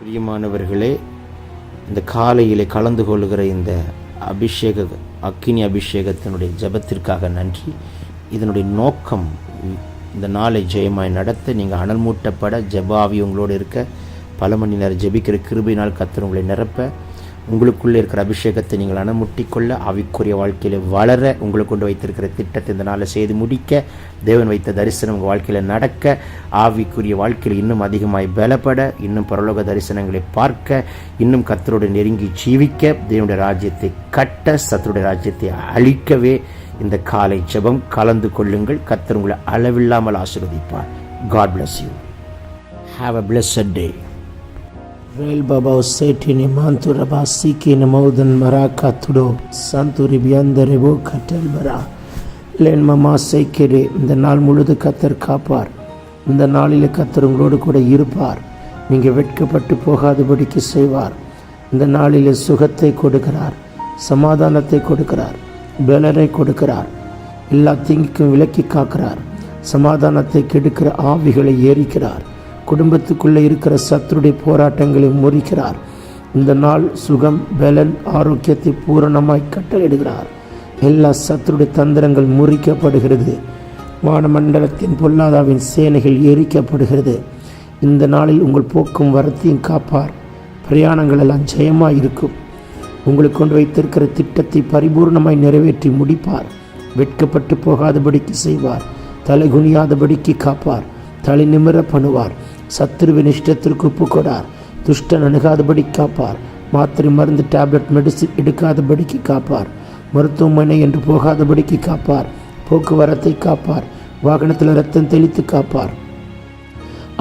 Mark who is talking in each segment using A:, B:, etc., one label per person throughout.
A: பிரியமானவர்களே, இந்த காலையிலே கலந்து கொள்கிற இந்த அக்கினி அபிஷேகத்தினுடைய ஜெபத்திற்காக நன்றி. இதனுடைய நோக்கம் இந்த நாளை ஜெயமாய் நடத்த, நீங்கள் அனல் மூட்டப்பட, ஜெபாவி உங்களோடு இருக்க, பல மணி நேரம் ஜெபிக்கிற கிருபையினால் கர்த்தர் உங்களை நிரப்ப, உங்களுக்குள்ளே இருக்கிற அபிஷேகத்தை நீங்கள் அனமுட்டிக்கொள்ள, ஆவிக்குரிய வாழ்க்கையில் வளர, உங்களை கொண்டு வைத்திருக்கிற திட்டத்தை இந்த நாளை செய்து முடிக்க, தேவன் வைத்த தரிசனம் உங்கள் வாழ்க்கையில் நடக்க, ஆவிக்குரிய வாழ்க்கையில் இன்னும் அதிகமாய் பலப்பட, இன்னும் பரலோக தரிசனங்களை பார்க்க, இன்னும் கர்த்தரோடு நெருங்கி ஜீவிக்க, தேவனுடைய ராஜ்யத்தை கட்ட, சத்துருடைய ராஜ்யத்தை அழிக்கவே இந்த காலை ஜெபம். கலந்து கொள்ளுங்கள். கர்த்தர் உங்களை அளவில்லாமல் ஆசீர்வதிப்பார். God bless you. Have a blessed day.
B: Rail Baba Setini Mantura Basiki Namaudan Maraka Tudo Santuri Biandarebo Katel Bara Len Mama Sekere. இந்த நாள் முழுது கர்த்தர் காப்பார். இந்த நாளிலே கர்த்தர் உங்களோடு கூட இருப்பார். நீங்கள் வெட்கப்பட்டு போகாதபடிக்கு செய்வார். இந்த நாளிலே சுகத்தை கொடுக்கிறார், சமாதானத்தை கொடுக்கிறார், பலனை கொடுக்கிறார், எல்லா தீங்குக்கும் விலக்கி காக்கிறார், சமாதானத்தை கெடுக்கிற ஆவிகளை எரிக்கிறார், குடும்பத்துக்குள்ளே இருக்கிற சத்துருடைய போராட்டங்களை முறிக்கிறார். இந்த நாள் சுகம், பலன், ஆரோக்கியத்தை பூரணமாய் கட்டளையிடுகிறார். எல்லா சத்துருடைய தந்திரங்கள் முறிக்கப்படுகிறது. வானமண்டலத்தின் பொல்லாதாவின் சேனைகள் எரிக்கப்படுகிறது. இந்த நாளில் உங்கள் போக்கும் வரத்தையும் காப்பார். பிரயாணங்கள் எல்லாம் ஜெயமாய் இருக்கும். உங்களுக்கு கொண்டு வைத்திருக்கிற திட்டத்தை பரிபூர்ணமாய் நிறைவேற்றி முடிப்பார். வெட்கப்பட்டு போகாதபடிக்கு செய்வார். தலை குனியாதபடிக்கு காப்பார். தலை நிமிர பண்ணுவார். சத்துருவின் இஷ்டத்திற்கு ஒப்புக்கொடார். துஷ்டன் அணுகாதபடி காப்பார். மாத்திரை மருந்து டேப்லெட் மெடிசின் எடுக்காதபடிக்கு காப்பார். மருத்துவமனை என்று போகாதபடிக்கு காப்பார். போக்குவரத்தை காப்பார். வாகனத்தில் ரத்தம் தெளித்து காப்பார்.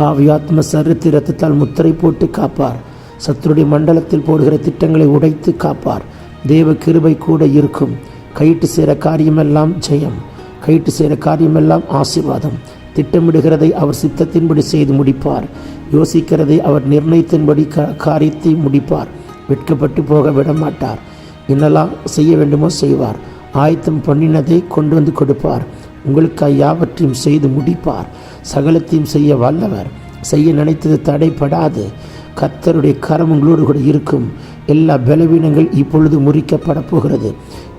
B: ஆவியாத்ம சரீரத்தை ரத்தத்தால் முத்திரை போட்டு காப்பார். சத்துருடைய மண்டலத்தில் போடுகிற திட்டங்களை உடைத்து காப்பார். தேவ கிருபை கூட இருக்கும். கையிட்டு சேர காரியமெல்லாம் ஜெயம். கையிட்டு சேர காரியமெல்லாம் ஆசீர்வாதம். திட்டமிடுகிறதை அவர் சித்தத்தின்படி செய்து முடிப்பார். யோசிக்கிறதை அவர் நிர்ணயத்தின்படி காரியத்தை முடிப்பார். வெட்கப்பட்டு போக விட மாட்டார். என்னெல்லாம் செய்ய வேண்டுமோ செய்வார். ஆயத்தம் பண்ணினதை கொண்டு வந்து கொடுப்பார். உங்களுக்காக யாவற்றையும் செய்து முடிப்பார். சகலத்தையும் செய்ய வல்லவர். செய்ய நினைத்தது தடைப்படாது. கர்த்தருடைய கரம் உங்களோடு கூட இருக்கும். எல்லா பலவீனங்கள் இப்பொழுது முறிக்கப்பட போகிறது.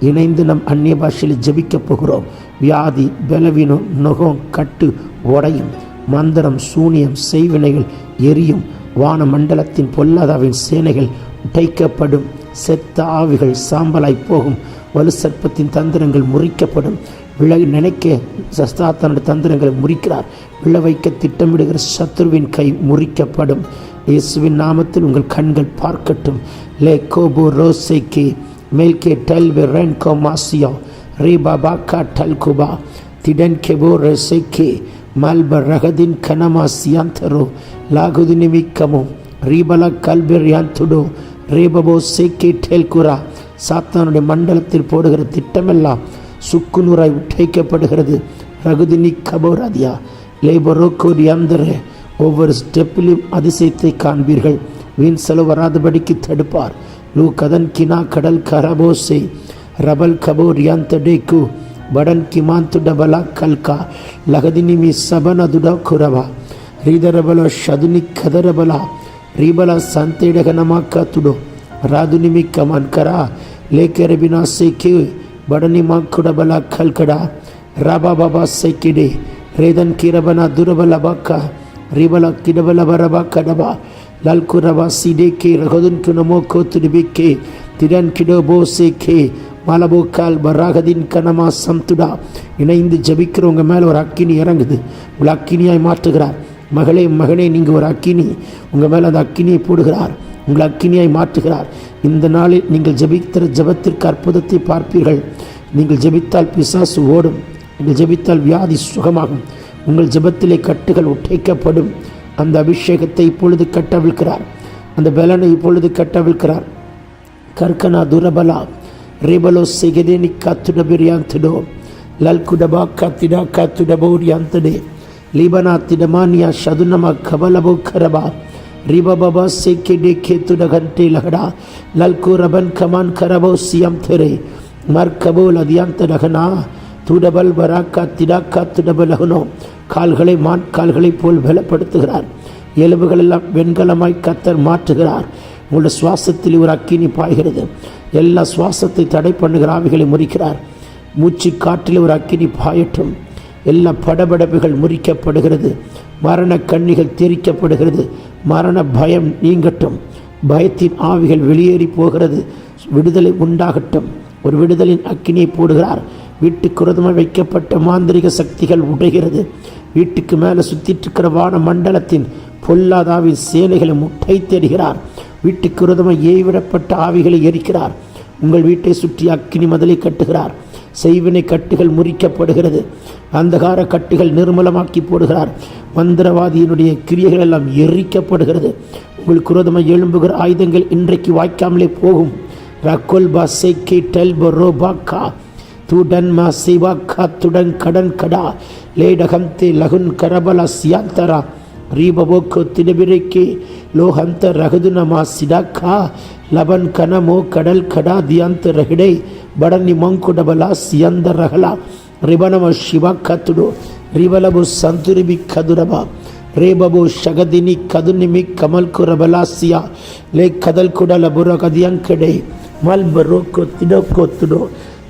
B: இணைந்து நம் அந்நிய பாஷையில் ஜெபிக்கப் போகிறோம். வியாதி, பலவீனம், நுகம், கட்டு உடையும். மந்திரம், சூனியம், செய்வினைகள் எரியும். வான மண்டலத்தின் பொல்லாதாவின் சேனைகள் உடைக்கப்படும். செத்த ஆவிகள் சாம்பலாய் போகும். வலு சர்ப்பத்தின் தந்திரங்கள் முறிக்கப்படும். நினைக்க சஸ்தாத்தனுடைய தந்திரங்களை முறிக்கிறார். விழ வைக்க திட்டமிடுகிற சத்துருவின் கை முறிக்கப்படும். இயேசுவின் நாமத்தில் உங்கள் கண்கள் பார்க்கட்டும். லே கோபோ ரோசைக்கே மேல்கே டல்வே ரென்கோ மாசியோ ரீபாபா கா டல்குபா திடன் கெபோ ரெசைக்கே மல்ப ரகதின் கனமாசியாந்தரோ லாகுதினிமிக்கமோ ரீபலா கல்பெரியாந்துடோ ரேபபோ சேக்கே டெல்குரா. சாத்தானுடைய மண்டலத்தில் போடுகிற திட்டமெல்லாம் சுக்குநூறாய் உடைக்கப்படுகிறது. ரகுதினி கபோராதியா லேபரோக்கோரியாந்தரே. ஒவ்வொரு ஸ்டெப்பிலும் அதிசயத்தை காண்பீர்கள். வீண் செலவு வராதபடிக்கு தடுப்பார். லூ கதன் கினா கடல் கரபோசே ரபல் கபோர் யாந்தடேக்கு படன் கிமாந்துடபலா கல்கா லகதினிமி சபனதுட குரவா ரீதரபல ஷதுனி கதரபலா ரீபலா சந்தேடகனமாக்கா துடோ ராதுனிமி கமன்கரா லேக்கரபினா சேக்கே படனிமா குடபலா கல்கடா ராபா பாபா சேக்கிடே ரேதன் கிரபனா துரபலபாக்கா ரிபலா கிடபல வரபா கடபா லல்குரபா சிடேக்கே ரகதுன் துனமோ கோத்துடிபிக்கே திடன் கிடோபோ சேக்கே மலபோக்கால் பராகதின் கனமா சம்துடா. இணைந்து ஜபிக்கிறவங்க மேலே ஒரு அக்கினி இறங்குது. உங்களை அக்கினியாய் மாற்றுகிறார். மகளே, மகனே, நீங்கள் ஒரு அக்கினி, உங்கள் மேலே அந்த அக்கினியை போடுகிறார். உங்களை அக்கினியாய் மாற்றுகிறார். இந்த நாளில் நீங்கள் ஜபிக்கிற ஜபத்திற்கு அற்புதத்தை பார்ப்பீர்கள். நீங்கள் ஜபித்தால் பிசாசு ஓடும். நீங்கள் ஜபித்தால் வியாதி சுகமாகும். உங்கள் ஜபத்திலே கட்டுகள் உடைக்கப்படும். அந்த அபிஷேகத்தை இப்பொழுது கட்டவிழ்க்கிறார். அந்த பலனை இப்பொழுது கட்டவிழ்க்கிறார். கர்கனா துரபலா ரேபலோ செகதேனி காத்துடபிரியாந்துடோ லல்குடபா காத்திடா காத்துடபோரியாந்தடே லீபனா திடமானியா ஷதுனமா கபலபோ கரபா ரிபபா சேக்கெடே கேத்துட கண்டே லகடா லல்கு ரபன் கமான் கரபோ சியம் தெரே மர்கபோ லதியாந்த ரகனா துடபல் பராக்கா திடாக்கா துடபலகுனோ. கால்களை கால்களைப் போல் பலப்படுத்துகிறார். எலும்புகளெல்லாம் வெண்கலமாய் கத்தர் மாற்றுகிறார். உங்களுடைய சுவாசத்தில் ஒரு அக்கினி பாய்கிறது. எல்லா சுவாசத்தை தடை பண்ணுகிற ஆவிகளை முறிக்கிறார். மூச்சு காற்றில் ஒரு அக்கினி பாயட்டும். எல்லா படபடப்புகள் முறிக்கப்படுகிறது. மரண கண்ணிகள் தெரிக்கப்படுகிறது. மரண பயம் நீங்கட்டும். பயத்தின் ஆவிகள் வெளியேறி போகிறது. விடுதலை உண்டாகட்டும். ஒரு விடுதலின் அக்கினியை போடுகிறார். வீட்டுக்கு விரோதமாக வைக்கப்பட்ட மாந்திரிக சக்திகள் உடைகிறது. வீட்டுக்கு மேலே சுற்றிட்டு இருக்கிற வான மண்டலத்தின் பொல்லாதாவின் சேலைகளை முட்டை தேடுகிறார். வீட்டுக்கு விரோதமாக ஏவிடப்பட்ட ஆவிகளை எரிக்கிறார். உங்கள் வீட்டை சுற்றி அக்கினி மதலை கட்டுகிறார். செய்வினை கட்டுகள் முறிக்கப்படுகிறது. அந்தகார கட்டுகள் நிர்மலமாக்கி போடுகிறார். மந்திரவாதியினுடைய கிரியைகள் எல்லாம் எரிக்கப்படுகிறது. உங்களுக்கு விரோதமாக எழும்புகிற ஆயுதங்கள் இன்றைக்கு வாய்க்காமலே போகும். ரக்கோல் பாசைக்கே டெல்போ ரோபாக்கா துடன் மா சிவாக்கா துடன் கடன் கடா லேடகம்தே லகுன் கரபல சியாந்தரா ரீபவோக்கோ திடபிரைக்கே லோஹந்த ரகுதுனமா சிடாக்கா லபன் கனமோ கடல் கடா தியாந்த ரகிடை படனி மங்குடபலா சியந்த ரகலா ரிபனம சிவா கத்துடோ ரிவலபு சந்துரிபி கதுரபா ரேபபு ஷகதினி கதுனிமி கமல் குரபலாசியா லே கதல் குடல புரகதியங்கடை மல்பரோக்கோ திடோக்கோ துடோ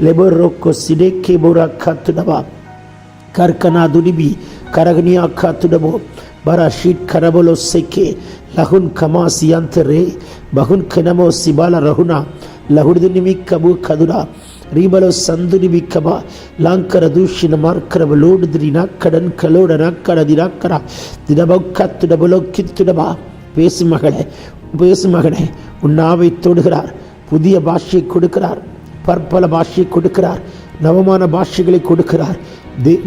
B: லெபரோக்கோ சிடேக்கே புரா கத்துடபா கர்கனா துடிபி கரகனியா காத்துடபோ பரா ஷீட் கரபலோ செக்கே லகுன் கமா சியாந்தரே பகுன் கனமோ சிபால ரகுனா லகுடுதுனிமி கபு கதுடா ரீபலோ சந்துரிபி கபா லாங்கர தூஷின மார்க்கரப லோடுதிரி நாக்கடன் கலோட நாக்கட திராக்கரா திடபோ கத்துடபலோ கித்துடபா. பேசு மகனே உன் நாவை தொடுகிறார். புதிய பாஷையை கொடுக்கிறார். பற்பல பாஷையை கொடுக்கிறார். நவமான பாஷைகளை கொடுக்கிறார்.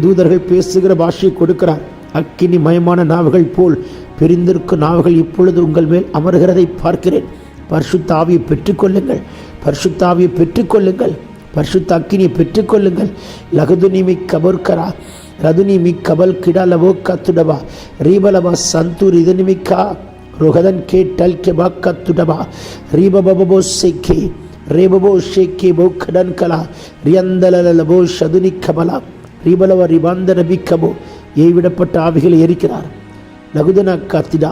B: தூதர்கள் பேசுகிற பாஷையை கொடுக்கிறார். அக்கினி மயமான நாவுகள் போல் பிரிந்திருக்கும் நாவுகள் இப்பொழுது உங்கள் மேல் அமர்கிறதை பார்க்கிறேன். பரிசுத்த ஆவியை பெற்றுக்கொள்ளுங்கள். பரிசுத்த ஆவியை பெற்றுக்கொள்ளுங்கள். பரிசுத்த அக்கினியை பெற்றுக்கொள்ளுங்கள். லகுதுனிமி கபர்கரா ரதுனிமி கபல் கிடாலவோ கத்துடபா ரீபலபா சந்தூர் இதனிமிக்கா ரோகதன் கே டல் கெபா கத்துடபா ரீபபபோ செக்கே ரேபபோ ஷேக்கே போ கடன் கலா ரியந்தலபோ ஷதுனி கபலா ரீபலவ ரிபாந்தர பிக்கபோ. ஏவிடப்பட்ட ஆவிகளை எரிக்கிறார். லகுதனா காத்திடா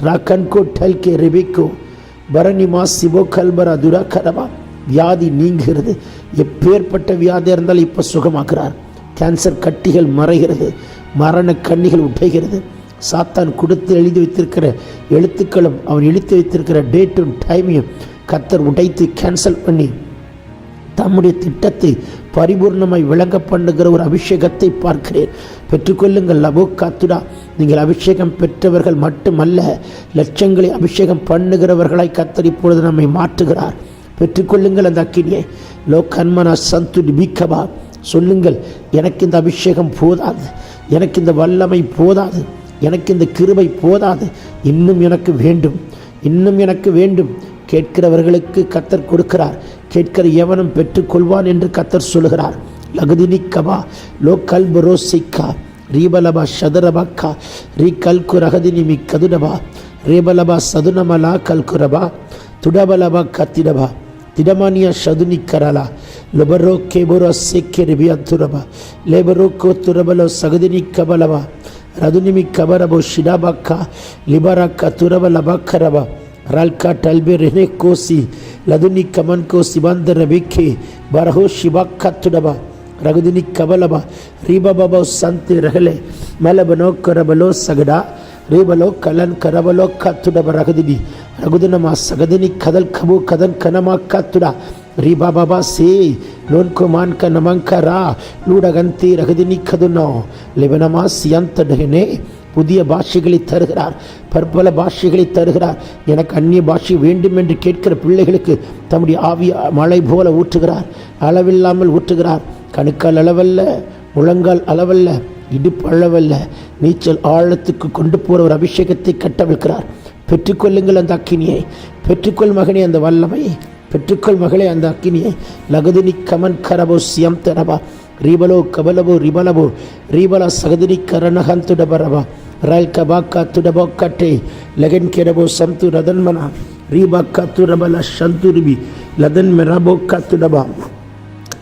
B: ராக்கன்கோ டல்கே ரெபிக்கோ பரணிமா சிபோ கல்பரா துராக்கரபா. வியாதி நீங்குகிறது. எப்பேற்பட்ட வியாதியாக இருந்தாலும் இப்போ சுகமாக்குறார். கேன்சர் கட்டிகள் மறைகிறது. மரண கண்ணிகள் உடைகிறது. சாத்தான் கொடுத்து எழுதி வைத்திருக்கிற எழுத்துக்களும் அவன் எழுத்து வைத்திருக்கிற டேட்டும் டைமையும் கத்தர் உடைத்து கேன்சல் பண்ணி தம்முடைய திட்டத்தை பரிபூர்ணமாய் விளங்க பண்ணுகிற ஒரு அபிஷேகத்தை பார்க்கிறேன். பெற்றுக்கொள்ளுங்கள். லபோ காத்துடா. நீங்கள் அபிஷேகம் பெற்றவர்கள் மட்டுமல்ல, லட்சங்களை அபிஷேகம் பண்ணுகிறவர்களாய் கத்தர் இப்பொழுது நம்மை மாற்றுகிறார். பெற்றுக்கொள்ளுங்கள் அந்த அக்கினியை. லோ கன்மனா சந்துடி பிக்கபா. சொல்லுங்கள், எனக்கு இந்த அபிஷேகம் போதாது, எனக்கு இந்த வல்லமை போதாது, எனக்கு இந்த கிருபை போதாது, இன்னும் எனக்கு வேண்டும், இன்னும் எனக்கு வேண்டும். கேட்கிறவர்களுக்கு கத்தர் கொடுக்கிறார். கேட்கிற எவனும் பெற்றுக்கொள்வான் என்று கத்தர் சொல்கிறார். லகுதினி கபா லோ கல்பரோ சிக்கா ரீபலபா ஷதரபக்கா ரீ கல்கு ரகதினிமி கதுடபா ரேபலபா சதுனமலா கல்குரபா துடபலபா கத்திடபா திடமானியா ஷதுனி கரலா லொபரோ கேபுரோ செக்கே ரிபியத்துரபா லேபரோ துரபலோ சகதினி கபலபா ரதுனிமி கபரபோ ஷிடாபக்கா லிபரக்கா துரபலபா கரபா ரல்கா டல்பே ரெனே கோசி லதுனி கமன் கோசி பந்தர பிக்கே பரஹோ ஷிபாக்கா துடபா ரகுதினி கபலபா ரீபபோ சந்தி ரகலே மலபனோ கரபலோ சகடா ரீபலோ கலன் கரபலோ கத்துடப ரகுதினி ரகுதினமா சகதினி கதல் கபு கதன் கனமா கத்துடா ரீபாபா சே லோன்கோ மான்க நமங்கரா லூடகந்தி ரகுதினி கதுனோ லிபனமா சியந்தடனே. புதிய பாஷைகளை தருகிறார். பற்பல பாஷைகளை தருகிறார். எனக்கு அந்நிய பாஷை வேண்டும் என்று கேட்கிற பிள்ளைகளுக்கு தம்முடைய ஆவி மழை போல ஊற்றுகிறார். அளவில்லாமல் ஊற்றுகிறார். கணுக்கால் அளவல்ல, முழங்கால் அளவல்ல, இடுப்பு அளவல்ல, நீச்சல் ஆழத்துக்கு கொண்டு போகிற ஒரு அபிஷேகத்தை கட்டவிழ்க்கிறார். பெற்றுக்கொள்ளுங்கள் அந்த அக்கினியை. பெற்றுக்கொள் மகனே அந்த வல்லமை. பெற்றுக்கொள் மகளே அந்த அக்கினியை. லகுதினி கமன் கரபோ சியம் தரபா ரீபலோ கபலபோ ரிபலபோ ரீபலா சகதினி கரணகந்துடபரபா ரல் கபாக்கா துடபோ கட்டே லகன் கெரபோ சம்து ரதன்மனா ரீபாக்கா துரபல சந்துரிபி லதன் மெரபோ கத்துடபா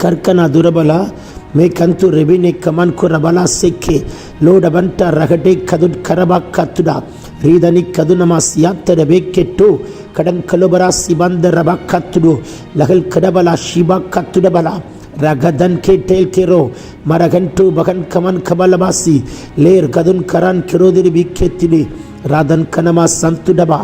B: கர்கனா துரபலா மே கந்து ரெபினே கமன் குரபலா செக்கே லோடபன்ட ரகடே கதுட் கரபா கத்துடா ரீதனி கதுனமாஸ் யாத்தர வேக்கெட்டு கடன் கலுபரா சிபந்த ரபா கத்துடு லகல் கடபலா ஷிபா கத்துடபலா ரகதன் கேட்டேல் கேரோ மரகன்டு பகன் கமன் கபலபாசி லேர் கதுன் கரான் கிரோதிரி விக்கெத்திடி ராதன் கனமா சந்துடபா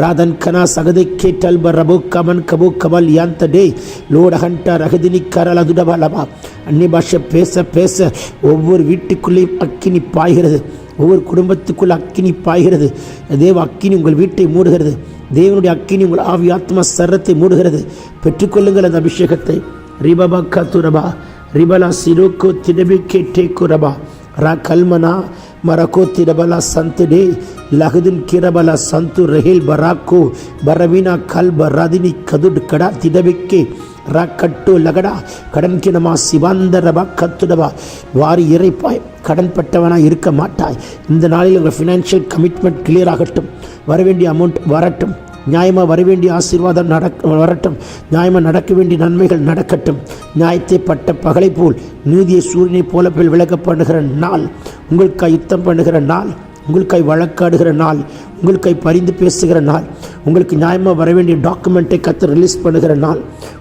B: ராதன் கனா சகதை கேட்டல்ப ரபு கமன் கபு கபல் யாந்தடே லோடகண்ட ரகதினி கரலதுடபலபா அந்நிய பாஷை பேச பேச ஒவ்வொரு வீட்டுக்குள்ளேயும் அக்கினி பாய்கிறது, ஒவ்வொரு குடும்பத்துக்குள்ள அக்கினி பாய்கிறது. தேவ அக்கினி உங்கள் வீட்டை மூடுகிறது. தேவனுடைய அக்கினி உங்கள் ஆவி ஆத்மா சரத்தை மூடுகிறது. பெற்றுக்கொள்ளுங்கள் அந்த அபிஷேகத்தை. ரிபபா கத்துரபா ரிபலா சிரோக்கோ திடபி கேட்டே குரபா ரா கல்மனா மரக்கோ திரபலா சந்துடே லகுதின் கிரபலா சந்து ரஹேல் பராக்கோ பரவீனா கல் பராதினி கதுட் கடா திடபிக்கே ரா கட்டு லகடா கடன் கிணமா சிவாந்தரபா கத்துடபா வாரி இறைப்பாய். கடன்பட்டவனாக இருக்க மாட்டாய். இந்த நாளில் உங்கள் ஃபினான்ஷியல் கமிட்மெண்ட் கிளியர் ஆகட்டும். வரவேண்டிய அமௌண்ட் வரட்டும். நியாயமாக வரவேண்டிய ஆசீர்வாதம் வரட்டும். நியாயமாக நடக்க வேண்டிய நன்மைகள் நடக்கட்டும். நியாயத்தை பட்ட பகலை போல் நீதியை சூரியனை போல விளக்க பண்ணுகிற நாள், உங்களுக்காய் யுத்தம் பண்ணுகிற நாள், உங்களுக்காய் வழக்காடுகிற நாள், உங்களுக்காய் பரிந்து பேசுகிற நாள், உங்களுக்கு நியாயமாக வரவேண்டிய டாக்குமெண்ட்டை கத்தர் ரிலீஸ் பண்ணுகிற நாள்,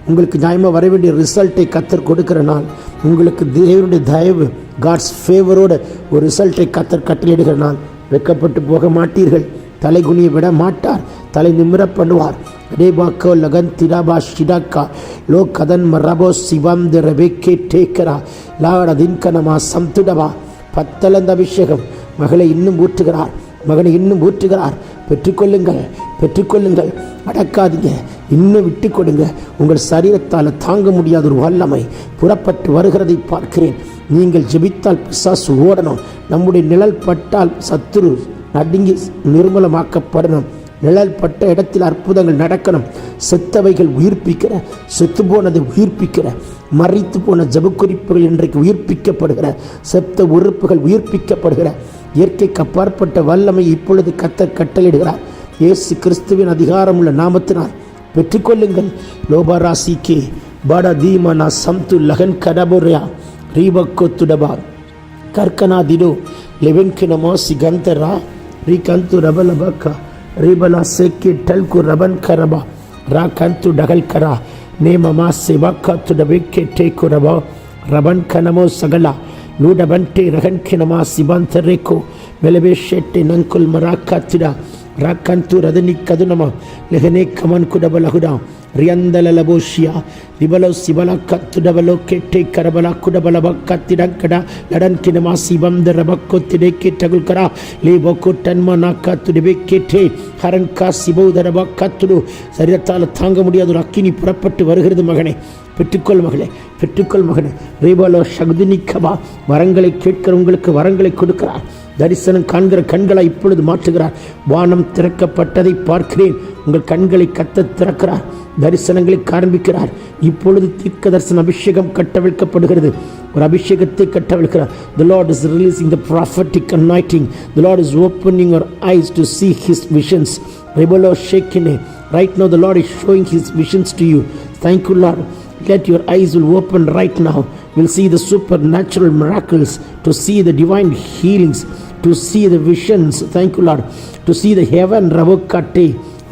B: உங்களுக்கு நியாயமாக வரவேண்டிய ரிசல்ட்டை கத்தர் கொடுக்கிற நாள், உங்களுக்கு தேவனுடைய தயவு காட்ஸ் ஃபேவரோட ஒரு ரிசல்ட்டை கத்தர் கட்டளையிடுகிற நாள். வெக்கப்பட்டு போக மாட்டீர்கள். தலை குனிய விட மாட்டார். தலை நிமிர பண்ணுவார். ரேபாக்கோ லகன் திராபா ஷிடாக்கா லோ கதன் மரபோ சிவம் த ரெபேக்கே டேக்கரா லாட தின்கனமா சம்துடவா. பத்தலந்த அபிஷேகம் மகளை இன்னும் ஊற்றுகிறார். மகனை இன்னும் ஊற்றுகிறார். பெற்றுக்கொள்ளுங்கள், பெற்றுக்கொள்ளுங்கள். அடக்காதீங்க, இன்னும் விட்டு கொடுங்க. உங்கள் சரீரத்தால் தாங்க முடியாத ஒரு வல்லமை புறப்பட்டு வருகிறதை பார்க்கிறேன். நீங்கள் ஜெபித்தால் பிசாசு ஓடணும். நம்முடைய நிழல் பட்டால் சத்துரு நடுங்கி நிர்மூலமாக்கப்படணும். நிழல் பட்ட இடத்தில் அற்புதங்கள் நடக்கணும். செத்தவைகள் உயிர்ப்பிக்கிற, செத்து போனதை உயிர்ப்பிக்கிற, மறைத்து போன ஜபக்குறிப்புகள் இன்றைக்கு உயிர்ப்பிக்கப்படுகிற, செத்த உறுப்புகள் உயிர்ப்பிக்கப்படுகிற இயற்கைக்கு அப்பாற்பட்ட வல்லமை இப்பொழுது கத்தர் கட்டளிடுகிறார். இயேசு கிறிஸ்துவின் அதிகாரமுள்ள நாமத்தினால் பெற்றுக்கொள்ளுங்கள். லோபராசிக்கே பாடா தீமனா சம்து லகன் கடபுரையா ரீபக்கொத்துடபா கர்கனாதிடோ லெவன்கினமோ சிகந்தரா ரீகந்து ரபலபக்கா ரிபலா செக்கி டல்கு ரபன் கரபா ரா கந்து டகல் கரா நேமமா சிவாக்கா துடபிக்கே டேக்குரபா ரபன் கனமோ சகலா நூடபன்டே ரகன் கினமா சிபாந்தரேக்கோ மெலபே ஷெட்டே நங்குல் மராக்கா திடா ராக்கந்து ரதனி கதுனமா லெஹனே கமன் குடபலகுடா ரியந்தலலபோஷியா ரிபலோ சிபலா கத்துடபலோ கெட்டே கரபலா குடபலப கத்திடங்கடா லடன் கினமா சிபந்த ரபக்கோ திடேக்கே டகுல்கரா லேபோக்கோ டன்மா நாக்கா துடபே கேட்டே ஹரன்கா சிபோதரபா கத்துடு. சரீரத்தால் தாங்க முடியாத ஒரு அக்கினி புறப்பட்டு வருகிறது. மகனே பெற்றுக்கொள், மகளே பெற்றுக்கொள். மகனே ரேபலோ சகுதினிக்கபா வரங்களை கேட்கிற உங்களுக்கு வரங்களை கொடுக்கிறார். தரிசனம் காண்கிற கண்களை இப்பொழுது மாற்றுகிறார். வானம் திறக்கப்பட்டதை பார்க்கிறேன். உங்கள் கண்களை கத்த திறக்கிறார். தரிசனங்களை காண்பிக்கிறார். இப்பொழுது தீர்க்க தரிசன அபிஷேகம் கட்டவிழ்க்கப்படுகிறது. ஒரு அபிஷேகத்தை கட்டவிழ்க்கிறார். The Lord is releasing the prophetic anointing. The Lord is opening your eyes to see His visions. Rebelo shekine. Right now the Lord is showing His visions to you. Thank you, Lord. Let your eyes will open right now. We'll see the supernatural miracles, to see the divine healings, to see the visions. Thank you, Lord. To see the heaven ravokate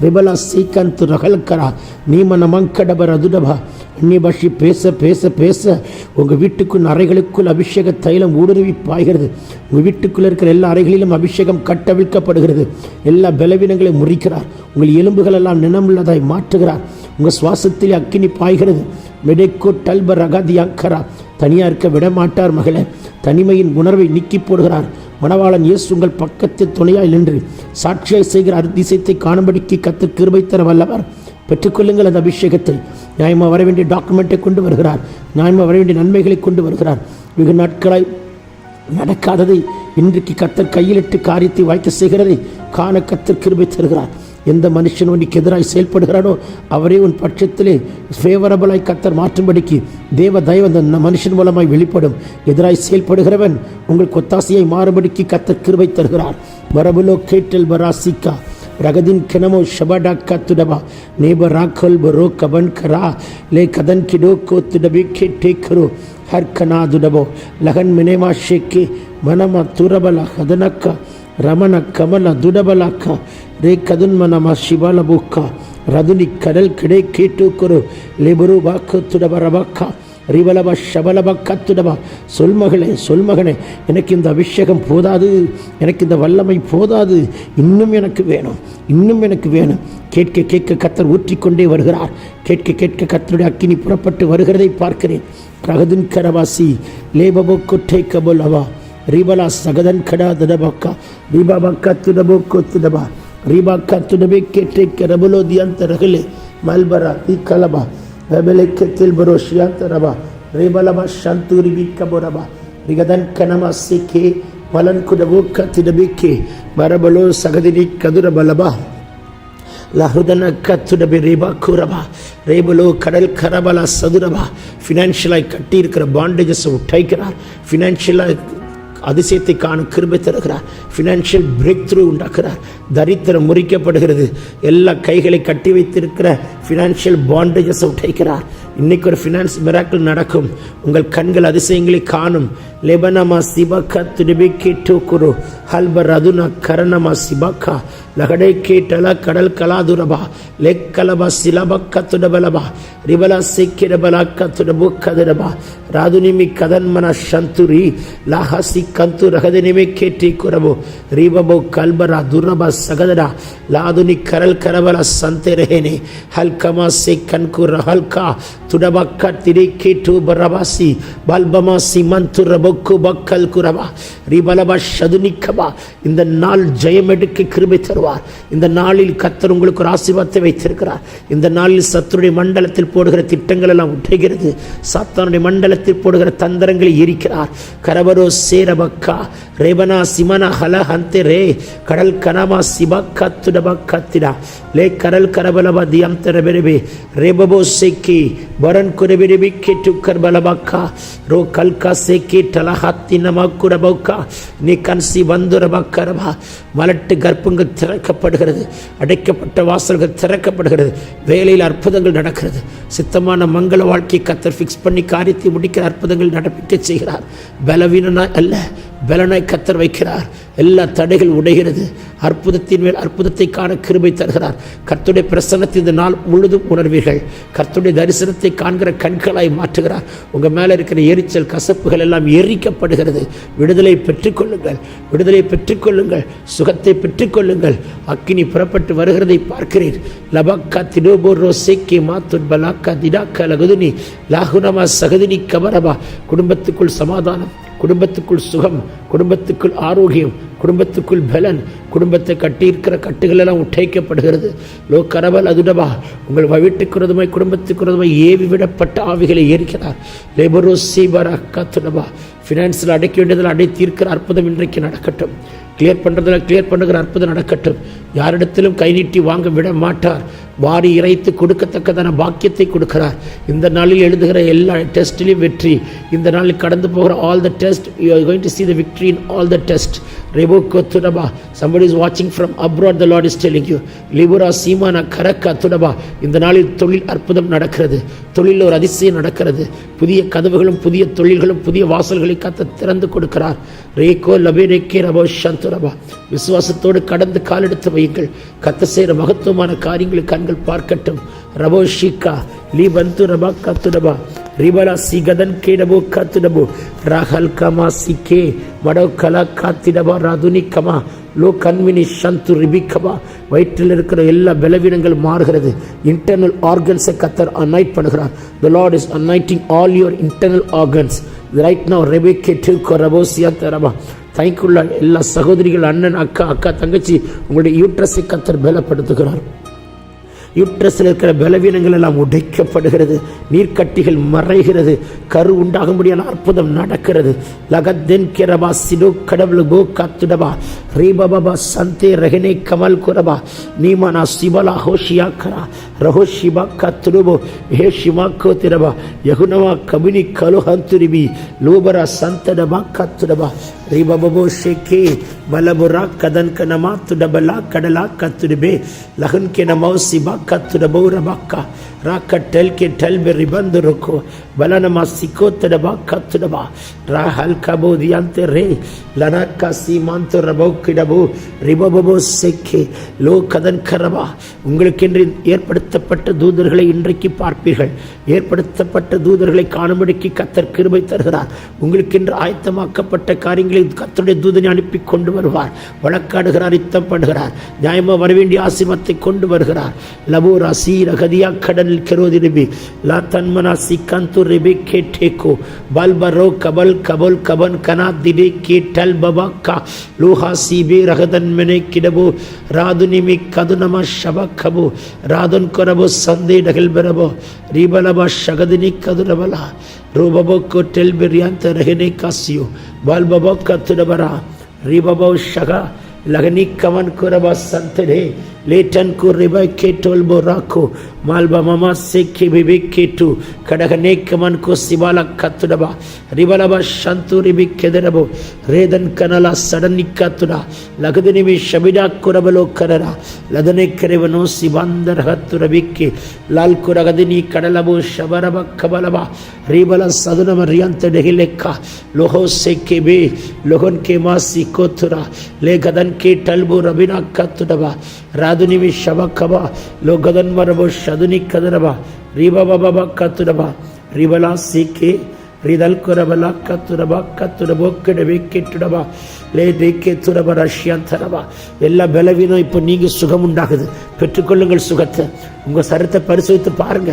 B: ரிபலா சீக்கந்து ரகல்கரா நீமன மங்கடபர அதுடபா. அந்நிய பாஷை பேச பேச பேச உங்கள் வீட்டுக்குள் அறைகளுக்குள் அபிஷேக தைலம் ஊடுருவி பாய்கிறது. உங்கள் வீட்டுக்குள்ளே இருக்கிற எல்லா அறைகளிலும் அபிஷேகம் கட்டவிழ்க்கப்படுகிறது. எல்லா பலவீனங்களையும் முறிக்கிறார். உங்கள் எலும்புகள் எல்லாம் நினமுள்ளதாய் மாற்றுகிறார். உங்கள் சுவாசத்திலே அக்கினி பாய்கிறது. மெடெக்கோ டல்பர் அகாதி அக்கரா. தனியாக இருக்க விட மாட்டார் மகளே. தனிமையின் உணர்வை நீக்கி போடுகிறார். மணவாளன் இயேசு உங்கள் பக்கத்தில் துணையாய் நின்று சாட்சியாய் செய்கிற அதிசயத்தை காணும்படிக்கு கர்த்தர் கிருபை தர வல்லவர். பெற்றுக்கொள்ளுங்கள் அந்த அபிஷேகத்தை. நியாயமாக வர வேண்டிய டாக்குமெண்ட்டை கொண்டு வருகிறார். நியாயமாக வர வேண்டிய நன்மைகளை கொண்டு வருகிறார். வெகு நாட்களாய் நடக்காததை இன்றைக்கு கர்த்தர் கையிலிட்டு காரியத்தை வாய்க்க செய்கிறதை காண கர்த்தர் கிருபை தருகிறார். எந்த மனுஷன் உனக்கு எதிராய் செயல்படுகிறானோ அவரே உன் பட்சத்திலே ஃபேவரபிளாய் கர்த்தர் மாற்றும்படிக்கு தேவ தயவு அந்த மனுஷன் மூலமாய் வெளிப்படும். எதிராய் செயல்படுகிறவன் உங்கள் கொத்தாசையை மாறுபடிக்கு கர்த்தர் கிருபை தருகிறார். வரபுலோ கேட்டல் பராசிக்கா ரகதின் கிணமோ ஷபடா கத்துடபா நேப ராக்கல் பரோ கபன் கரா லே கதன் கிடோ கோத்துடபே கேட்டே கரோ ಹರ್ಕನಾದುಡಬೋ ಲಗನ್ ಮಿನೇಮಾ ಶೇಕೆ ಮನಮ ತುರಬಲ ಹದನಕ್ಕ ರಮಣ ಕಮಲ ದುಡಬಲಕ್ಕ ರೇ ಕದುನ್ಮನಮ ಶಿಬಲ ಬುಕ್ಕ ರದುನಿ ಕಡಲ್ ಕಡೆ ಕೇಟು ಕೊರು ಲೆಬರು ಬಾಕು துடபரபக்க ரிவலப ஷபலப கத்துடப. சொல்மகனே எனக்கு இந்த அபிஷேகம் போதாது, எனக்கு இந்த வல்லமை போதாது, இன்னும் எனக்கு வேணும், இன்னும் எனக்கு வேணும். கேட்க கேட்க கத்தர் ஊற்றிக்கொண்டே வருகிறார். கேட்க கேட்க கத்தருடைய அக்கினி புறப்பட்டு வருகிறதை பார்க்கிறேன். ரகதின் கரவாசி லேபபோ கொட்டை கபோலவா ரிபலா சகதன் கடா தடபக்கா ரிபாபா கத்துடபோ கொத்துடபா ரிபா கத்துடபே கேட்டை கரபுலோ தியந்தரகளே மல்பரா தி கலபா வெபலைக்கத்தில் பரோஷியாந்தரபா ரிபலபா சந்தூரி விக்கபோரபா ரிகதன் கனமா சிக்கே மலன் குடபோ கத்திடபிக்கே மரபலோ சகதினி கதுரபலபா லஹுதன கத்துடபி ரேபா கூரபா ரேபலோ கடல் கரபலா சதுரபா. ஃபினான்ஷியலாய் கட்டி இருக்கிற பாண்டேஜஸ் உடைக்கிறார். ஃபினான்ஷியலாக அதிசயத்தை காணும் கிருபை தருகிறார். ஃபினான்ஷியல் பிரேக் த்ரூ உண்டாக்குறார். தரித்திரம் முறிக்கப்படுகிறது. எல்லா கைகளை கட்டி வைத்திருக்கிற ஃபினான்ஷியல் பாண்டேஜஸ் உடைக்கிறார். இன்னைக்கு ஒரு ஃபினான்ஸ் மிராக்கிள் நடக்கும். உங்கள் கண்கள் அதிசயங்களை காணும். லெபனமா சிபக்கா துடிபிக்கே டோக்குரு ஹல்பர் அதுனா கரணமா சிபக்கா லகடை கேட்டல கடல் கலாதுரபா லெக்கலபா சிலபக்க துடபலபா ரிபலா சிக்கிடபலாக்க துடபு கதிரபா ராதுனிமி கதன்மன சந்துரி லாஹசி கந்து ரகதினிமி கேட்டி குரபோ ரிபபோ கல்பரா துரபா சகதரா லாதுனி கரல் கரபல சந்தெரஹேனே ஹல்கமா சே கன்குர ஹல்கா துடபக்க திரி கேட்டு பரபாசி பல்பமா சிமந்து ரபொக்கு பக்கல் குரபா ரிபலபா சதுனிக்கபா. இந்த நாள் ஜெயம் எடுக்க கிருபை தருவார். இந்த நாளில் கர்த்தர் உங்களுக்கு ஒரு ஆசீர்வாதத்தை வைத்திருக்கிறார். இந்த நாளில் சத்துருடைய மண்டலத்தில் போடுகிற திட்டங்கள் எல்லாம் உடைகிறது. சாத்தானுடைய மண்டலத்தில் போடுகிற தந்திரங்களை எரிக்கிறார். கரபரோ சேரபக்கா ரேபனா சிமனா ஹல ஹந்தே ரே கடல் கனமா சிபக்கா துடபக்கத்திடா லே கரல் கரபலபா தியம்தரபெரபே ரேபபோ சேக்கி வரன் குரபெரபி கேட்டு கர்பலபக்கா ரோ கல்கா சேக்கி டலஹத்தி நமக்குரபோக்கா நீ கன்சி வந்துரபக்கரபா. மலட்டு கர்ப்பங்கள் திறக்கப்படுகிறது. அடைக்கப்பட்ட வாசல்கள் திறக்கப்படுகிறது. வேலையில் அற்புதங்கள் நடக்கிறது. சித்தமான மங்கள வாழ்க்கையை கத்தர் ஃபிக்ஸ் பண்ணி காரியத்தை முடிக்கிற அற்புதங்கள் நடப்பிக்க செய்கிறார். பலவீனனாய் அல்ல, பலனாய் கத்தர் வைக்கிறார். எல்லா தடைகள் உடைகிறது. அற்புதத்தின் மேல் அற்புதத்தை காண கிருபை தருகிறார். கர்த்தருடைய பிரசன்னத்தை இந்த நாள் முழுதும் உணர்வீர்கள். கர்த்தருடைய தரிசனத்தை காண்கிற கண்களாய் மாற்றுகிறார். உங்கள் மேலே இருக்கிற எரிச்சல் கசப்புகள் எல்லாம் எரிக்கப்படுகிறது. விடுதலை பெற்றுக்கொள்ளுங்கள், விடுதலை பெற்றுக்கொள்ளுங்கள், சுகத்தை பெற்றுக்கொள்ளுங்கள். அக்கினி புறப்பட்டு வருகிறதை பார்க்கிறீர். லபக்கா திடோபோ ரோசேக்கி மாத்துட் பலாக்கா திடாக்கா லகுதுனி லாகுனமா சகதினி கபரபா. குடும்பத்துக்குள் சமாதானம், குடும்பத்துக்குள் சுகம், குடும்பத்துக்குள் ஆரோக்கியம், குடும்பத்துக்குள் பலன். குடும்பத்தை கட்டியிருக்கிற கட்டுகள் எல்லாம் உடைக்கப்படுகிறது. லோ கரபல் அதுடபா. உங்கள் வீட்டுக்குறதுமாய் குடும்பத்துக்குறதுமாய் ஏவி விடப்பட்ட ஆவிகளை ஏற்கிறார். லேபரோ சீபரா கத்துடபா. ஃபினான்ஸில் அடைக்க வேண்டியதில் அடைத்தீர்க்கிற அற்புதம் இன்றைக்கு நடக்கட்டும். கிளியர் பண்ணுறதில் கிளியர் பண்ணுகிற அற்புதம் நடக்கட்டும். யாரிடத்திலும் கை நீட்டி வாங்க விட மாட்டார். வாரி இறைத்து கொடுக்கத்தக்கதான பாக்கியத்தை கொடுக்கிறார். இந்த நாளில் எழுதுகிற எல்லா டெஸ்ட்டிலையும் வெற்றி. இந்த நாளில் கடந்து போகிற all the test, you are going to see the victory in all the test. ரெபோக்கோ துடபா. somebody is watching from abroad, the Lord is telling you. லிபுரா சீமானா கரக்கா துடபா. இந்த நாளில் தொழில் அற்புதம் நடக்கிறது. தொழிலில் ஒரு அதிசயம் நடக்கிறது. புதிய கதவுகளும் புதிய தொழில்களும் புதிய வாசல்களை கத்த திறந்து கொடுக்கிறார். ரேகோ லபேரேக்கே ரபோ சந்துரபா. விசுவாசத்தோடு கடந்து காலெடுத்து வையுங்கள். கத்த செய்கிற மகத்துவமான காரியங்களை கண்கள் பார்க்கட்டும். ரபோ ஷிகா லீ பந்து ரபா கத்துடபா ரிபலா சிகதன் கேடபோ கத்துடபோ ராகல் கமா சிக்கே மடோ கலா காத்திடபா ராதுனி கமா லோ கன்வினி சந்து ரிபிகபா. வயிற்றில் இருக்கிற எல்லா பலவீனங்கள் மாறுகிறது. இன்டர்னல் ஆர்கன்ஸை கத்தர் அனாய்ட் பண்ணுகிறார். The Lord is anointing all your internal organs right now. ரெபேக்கே டூக்கோ ரபோசியா தரபா. தைக்குள்ள எல்லா சகோதரிகள், அண்ணன், அக்கா, தங்கச்சி, உங்களுடைய யூட்ரஸை கத்தர் பலப்படுத்துகிறார். யூட்ரஸில் இருக்கிற பலவீனங்கள் எல்லாம் உடைக்கப்படுகிறது. நீர்க்கட்டிகள் மறைகிறது. கரு உண்டாகும்படியான அற்புதம் நடக்கிறது. லகத்தென் கிரபா சிடோ கடவுள் கோ காத்துடபா ரீபபா சந்தே ரஹனே கமல் குரபா நீமானா சிபலா ஹோஷியா கரா ரஹோஷிபா கத்துடுபோ ஹே ஷிமா கோத்திரபா யகுனவா கபினி கலுஹந்துரிபி லூபரா சந்தடபா கத்துடபா ரீபபோ ஷேகே பலபுரா கதன் கனமா துடபலா கடலா கத்துடுபே லகன் கெனமோ சிபா கத்துடபோ ரபாக்கா ராக்க டெல் கே டெல் பெ ரிபந்து ருக்கோ பலனமா சிக்கோத்தடபா கத்துடபா ராஹல் கபோதியாந்த ரே லனக்கா சீமாந்தோ ரபோக்கிடபோ ரிபபோ செக்கே லோ கதன் கரபா. உங்களுக்கென்று ஏற்படுத்தப்பட்ட தூதர்களை இன்றைக்கு பார்ப்பீர்கள். ஏற்படுத்தப்பட்ட தூதர்களை காணும்படிக்கு கர்த்தர் கிருபை தருகிறார். உங்களுக்கென்று ஆயத்தமாக்கப்பட்ட காரியங்களை கர்த்தருடைய தூதனை அனுப்பி கொண்டு வருவார். வழக்காடுகிறார், யுத்தம் பண்ணுகிறார், நியாயமா வரவேண்டிய ஆசீர்வாதத்தை கொண்டு வருகிறார். லபோரா சீரகதியா கடல் கெரோதிரிபி லா தன்மனா சிக்கந்து ரிபி கேட்டேகோ பல்பரோ கபல் கபல் கபன் கனா திடே கேட்டல் பபாக்கா லூஹா சீபே ரகதன் மெனே கிடபோ ராதுனிமி கதுனமா ஷபக்கபோ ராதன் கொரபோ சந்தே டகல் பெரபோ ரீபலபா ஷகதினி கதுரபலா ரூபபோ கோட்டெல் பிரியாந்த ரகனே காசியோ பால்பபோ கத்துடபரா ரீபபோ ஷகா लगनी कवन कुरबा संतरे लेटन को रिबा के टोलबो राखो मालबा मामा से के बिबे केटू कड़गने कमन को सिबाला कत्तुडबा रिबलबा शंतु रिबी केदरबो रेदन कनला सडनी कत्तुडा लगदनी भी शबिडा कुरबलो कररा लदने करेवनो सिबंदर हत्तुरबिके लाल कुरगदनी कडलबो शबरबा कबलबा रिबला सदन मरियंत डेहिलेका लोहो से के बे लोगन के मासी कोथुरा ले गदन के टलबो रबिना कत्तुडबा रादुनिमि शबकबा लोगदन मरबो शदुनि कदरबा रिबा बाबा कत्तुडबा रिबला सीके ரிதல் குரபலா கத்துரபா கத்துரபோ கிடவே கெட்டுடபா லே டேக்கே துரப ரஷ்யாந்தரபா. எல்லா பலவீனம் இப்போ நீங்கள் சுகம் உண்டாகுது. பெற்றுக்கொள்ளுங்கள் சுகத்தை. உங்கள் சரத்தை பரிசோதித்து பாருங்க.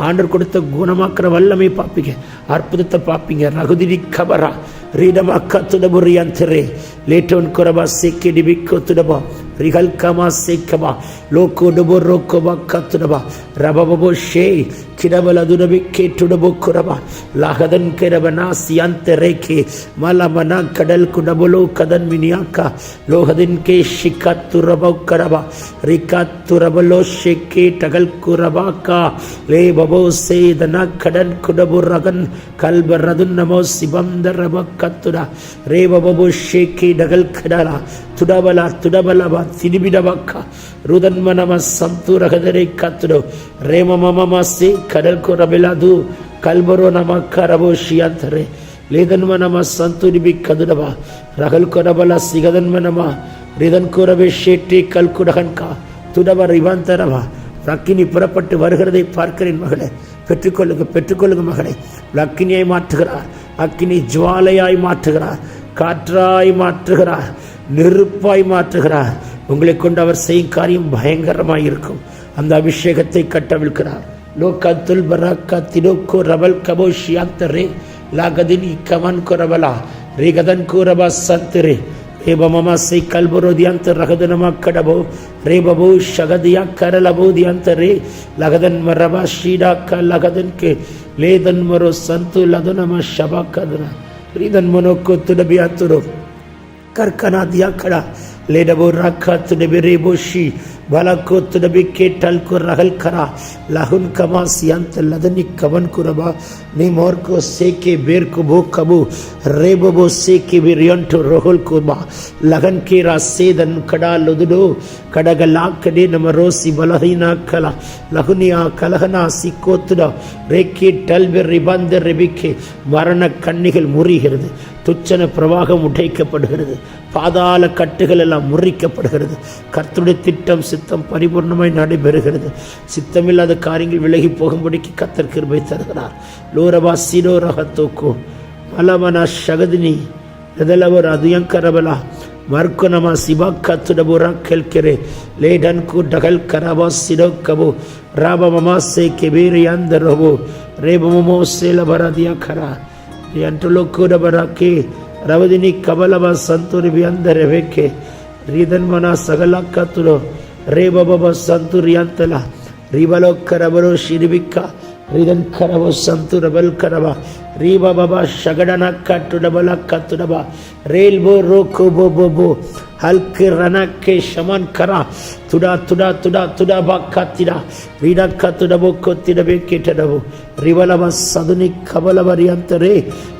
B: ஆண்டவர் கொடுத்த குணமாக்குற வல்லமை பார்ப்பீங்க, அற்புதத்தை பார்ப்பீங்க. ரகுதிரி கபரா ரீடமா கத்துடபுரியாந்தரே லேட்டோன் குரபா சேக்கே டிபிக்கோ துடபா ரிகல் கமா சேக்கபா லோகோ டபோ ரோக்கோபா கத்துடபா ரபபோ ஷே கிடபல துடபி கேட்டுடபோ குரபா லாகதன் கிரபனா சியாந்த ரேகே மலமனா கடல் குடபலோ கதன் மினியாக்கா லோகதின் கே ஷிகாத்துரபோ கரபா ரிகாத்துரபலோ ஷேக்கே டகல் குரபாக்கா லே பபோ சேதனா கடன் குடபு ரகன் கல்பரதுன் நமோ சிபந்தரப கத்துடா ரே பபோ ஷேக்கே டகல் கடலா துடபலா துடபலபா திரிபிடபக்கா ருதன்மனம சந்துரகதரை கத்துடோ ரேமமமசி கடல் குரபிலாது கல்பரோ நமக்கரபோ ஷியாந்தரே லேதன்மனம சந்துரிபி கதுடபா ரகல் குரபலா சிகதன்மனமா ரிதன் குரபே ஷேட்டி கல்குடகன்கா துடப ரிவாந்தரவா. அக்கினி புறப்பட்டு வருகிறதை பார்க்கிறேன் மகளே. பெற்றுக்கொள்ளுங்க, பெற்றுக்கொள்ளுங்க மகளே. அக்கினியை மாற்றுகிறார், அக்கினி ஜுவாலையாய் மாற்றுகிறார், காற்றாய் மாற்றுகிறார், நெருப்பாய் மாற்றுகிறார். உங்களை கொண்டு அவர் செய்யும் காரியம் பயங்கரமாய் இருக்கும். அந்த அபிஷேகத்தை கட்டவிழ்கிறார். லோகத்துல் பராக்கா தினோக்கோ ரபல் கபோ ஷியாந்தரே லாகதினி கமன் கொரபலா ரேகதன் கூரபா சந்தரே ரேபமமா சை கல்பரோதியாந்த ரகதனமா கடபோ ரேபபோ ஷகதியா கரலபோதியாந்தரே லகதன் மரபா ஷீடாக்கா லகதன் கே லேதன் மரோ சந்து லதுனமா ஷபா கதனா ரீதன் மனோக்கோ துடபியாத்துரோ கர்கனா தியா கடா लेडबो राखा तुडबे रेबोशी बालाको तुडबे केटल को रहल करा लाहुन कमा सियांत लदनी कवन कुरबा निमोर को सेके बेर को भो कबू रेबो सेके बिरियंटो रोहल कुबा लगन के रासेदन कड़ा लुदडो கடகலா கடே நம ரோசி பலஹீனா கலா லகுனியா கலகனா சிக்கோத்துடா ரேக்கே டல்பெர் ரிபந்த ரெபிக்கே மரண கண்ணிகள் முறிகிறது, துச்சன பிரவாகம் உடைக்கப்படுகிறது, பாதாள கட்டுகள் எல்லாம் முறிக்கப்படுகிறது. கர்த்தருடைய திட்டம் சித்தம் பரிபூர்ணமாய் நடைபெறுகிறது. சித்தமில்லாத காரியங்கள் விலகி போகும்படிக்கு கர்த்தர் கிருபை தருகிறார். லோரபா சிடோ ரகத்தோக்கோ மலமனா ஷகதினி எதலவர் அதியங்கரபலா மர்க்குனமா சிபா கத்துடபுரா கெல்கெரே லேடன் கு டகல் கரபா சிடோ கபோ ராபமமா சே கெபீரியாந்த ரபோ ரேபமோ சேலபரதியா கரா யண்டலோ கூடபராக்கே ரவதினி கபலபா சந்துரி வியந்த ரெவேக்கே ரீதன்மனா சகலா கத்துடோ ரேபபப சந்துரியாந்தலா ரிபலோ கரபரோ ஷிரிபிக்கா ரிதன் கரவோ சந்துரபல் கரபா ரீபா பாபா ஷகடனா கட்டுடபலா கத்துடபா ரேல்போ ரோக்கோ போ போ போ ஹல்கே ரனக்கே ஷமன் கரா துடா துடா துடா துடா பா கத்திடா ரீடா கத்துடபோ கொத்திடபே கேட்டடபோ ரிவலபா சதுனி கபலபரியந்தரே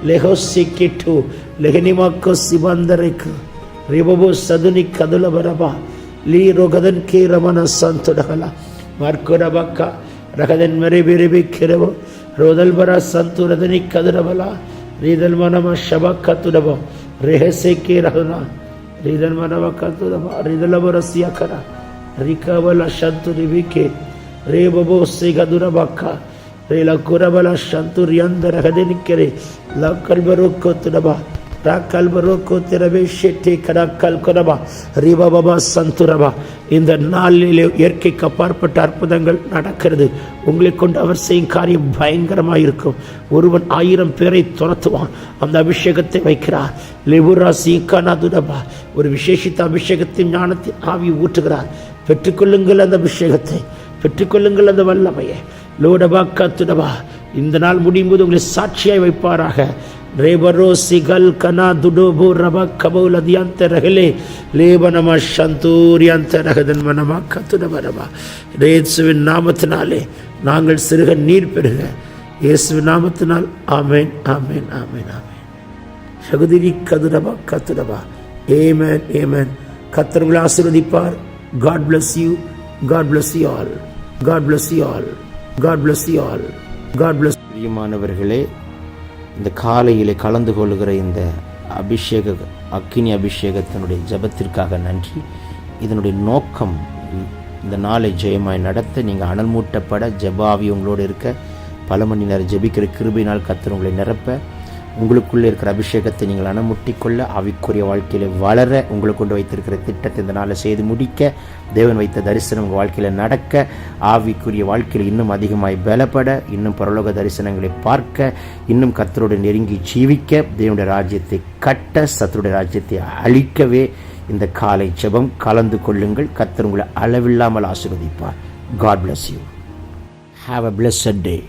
B: லெஹோசி கிட்டு லெஹனிமாக்கோ சிபந்தரேக்கு ரிபபோ சதுனி கதுலபரபா லீ ரோகதன் கே ரமன சந்துடகலா மார்க்கோடபாக்கா ரகதன் மறை விரைவி கிரவோ ரோதல்பரா சந்துரதனி கதிரவலா ரீதல் மனம ஷபக்கத்துடபோ ரெஹசேக்கே ரகுனா ரீதல் மனம கத்துடபா ரிதலபரசியக்கரா ரிகவல சந்துரிவிகே ரேபபோ சிகதுரபக்கா ரேல குரபல சந்துரியந்தரகதனிக்கரே லக்கல்பரோக்கத்துடபா இந்த நாளிலே இயற்கைக்கு அப்பாற்பட்ட அற்புதங்கள் நடக்கிறது. உங்களை கொண்டு அவர் செய்யும் காரியம் பயங்கரமாக இருக்கும். ஒருவன் 1000 பேரை துரத்துவான். அந்த அபிஷேகத்தை வைக்கிறார். ஒரு விசேஷித்த அபிஷேகத்தின் ஞானத்தின் ஆவி ஊற்றுகிறார். பெற்றுக்கொள்ளுங்கள் அந்த அபிஷேகத்தை, பெற்றுக்கொள்ளுங்கள் அந்த வல்லமையை. லோடபா கத்துடபா இந்த நாள் முடியும் போது உங்களை சாட்சியாய் வைப்பாராக. ரேபரோ சிகல் கனா துடோபோ ரப கபௌல் அதியாந்த ரகலே லேபனமா சந்தூரியாந்த ரகதன் மனமா கத்துடபரபா. இயேசுவின் நாமத்தினாலே நாங்கள் சிறுக நீர் பெறுக. இயேசுவின் நாமத்தினால் ஆமேன் ஆமேன் ஆமேன் ஆமேன். சகுதிரி கதுரபா கத்துடபா. ஏமேன் ஏமேன். கர்த்தர் உங்களை ஆசீர்வதிப்பார். God bless you. God bless you all. God bless you all. God bless you all. God bless.
A: பிரியமானவர்களே, இந்த காலையிலே கலந்து கொள்கிற இந்த அக்கினி அபிஷேகத்தினுடைய ஜபத்திற்காக நன்றி. இதனுடைய நோக்கம் இந்த நாளை ஜெயமாய் நடத்த, நீங்கள் அனல் மூட்டப்பட, ஜபாவி உங்களோடு இருக்க, பல மணி நேரம் ஜெபிக்கிற கிருபையினால் கர்த்தர் உங்களை நிரப்ப, உங்களுக்குள்ளே இருக்கிற அபிஷேகத்தை நீங்கள் அணமுட்டிக்கொள்ள, ஆவிக்குரிய வாழ்க்கையில் வளர, உங்களுக்கு கொண்டு வைத்திருக்கிற திட்டத்தை இந்த நாளை செய்து முடிக்க, தேவன் வைத்த தரிசனம் உங்கள் வாழ்க்கையில் நடக்க, ஆவிக்குரிய வாழ்க்கையில் இன்னும் அதிகமாய் பலப்பட, இன்னும் பரலோக தரிசனங்களை பார்க்க, இன்னும் கர்த்தரோடு நெருங்கி ஜீவிக்க, தேவனுடைய ராஜ்யத்தை கட்ட, சத்துருடைய ராஜ்யத்தை அழிக்கவே இந்த காலை ஜெபம் கலந்து கொள்ளுங்கள். கர்த்தர் உங்களை அளவில்லாமல் ஆசீர்வதிப்பார். God bless you. Have a blessed day.